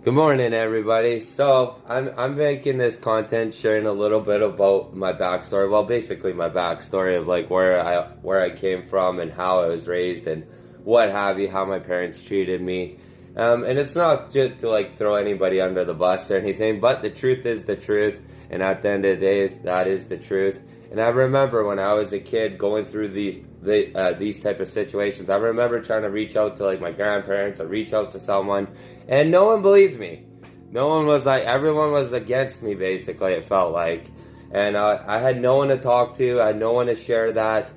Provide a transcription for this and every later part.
Good morning, everybody. So I'm making this content sharing a little bit about my backstory. Well, basically my backstory of like where I came from and how I was raised and what have you, how my parents treated me. And it's not just to like throw anybody under the bus or anything, but the truth is the truth, and at the end of the day, that is the truth. And I remember when I was a kid going through these type of situations. I remember trying to reach out to like my grandparents or reach out to someone, and no one believed me. No one was like, everyone was against me. Basically, it felt like, and I had no one to talk to. I had no one to share that.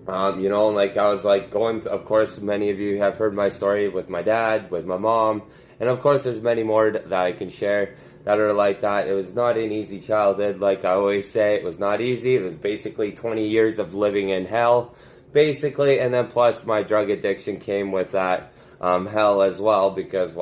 Like I was like going. Of course, many of you have heard my story with my dad, with my mom, and of course, there's many more that I can share that are like that. It was not an easy childhood, like I always say. It was not easy. It was basically 20 years of living in hell, basically, and then plus my drug addiction came with that hell as well, because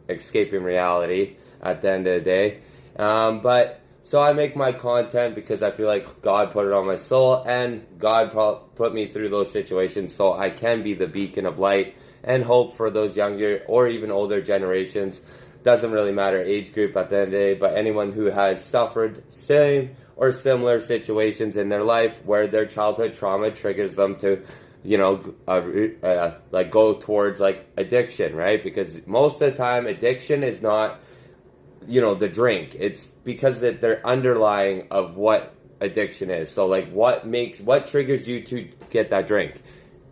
escaping reality at the end of the day. But so I make my content because I feel like God put it on my soul, and God put me through those situations so I can be the beacon of light and hope for those younger or even older generations. Doesn't really matter age group at the end of the day, but anyone who has suffered same or similar situations in their life where their childhood trauma triggers them to, like go towards like addiction, right? Because most of the time addiction is not the drink. It's because that they're underlying of what addiction is. So like what triggers you to get that drink?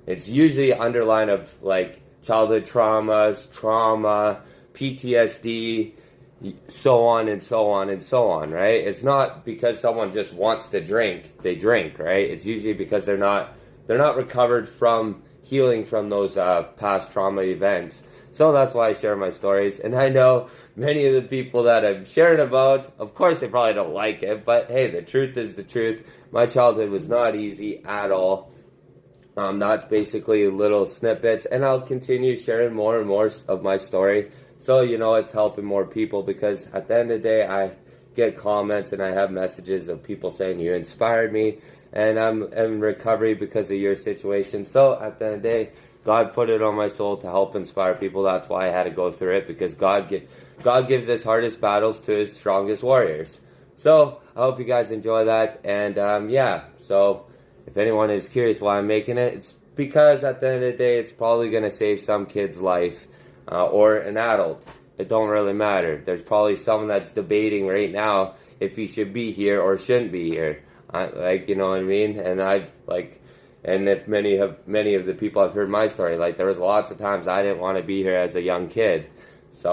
It's usually underlying of like childhood trauma, PTSD, so on and so on and so on, right? It's not because someone just wants to drink, they drink, right? It's usually because they're not recovered from healing from those past trauma events. So that's why I share my stories. And I know many of the people that I'm sharing about, of course, they probably don't like it. But hey, the truth is the truth. My childhood was not easy at all. That's basically little snippets. And I'll continue sharing more and more of my story. So, it's helping more people, because at the end of the day, I get comments and I have messages of people saying you inspired me. And I'm in recovery because of your situation. So at the end of the day, God put it on my soul to help inspire people. That's why I had to go through it, because God gives his hardest battles to his strongest warriors. So I hope you guys enjoy that. And so if anyone is curious why I'm making it, it's because at the end of the day, it's probably going to save some kid's life or an adult. It don't really matter. There's probably someone that's debating right now if he should be here or shouldn't be here. You know what I mean? And if many of the people have heard my story, like there was lots of times I didn't want to be here as a young kid. So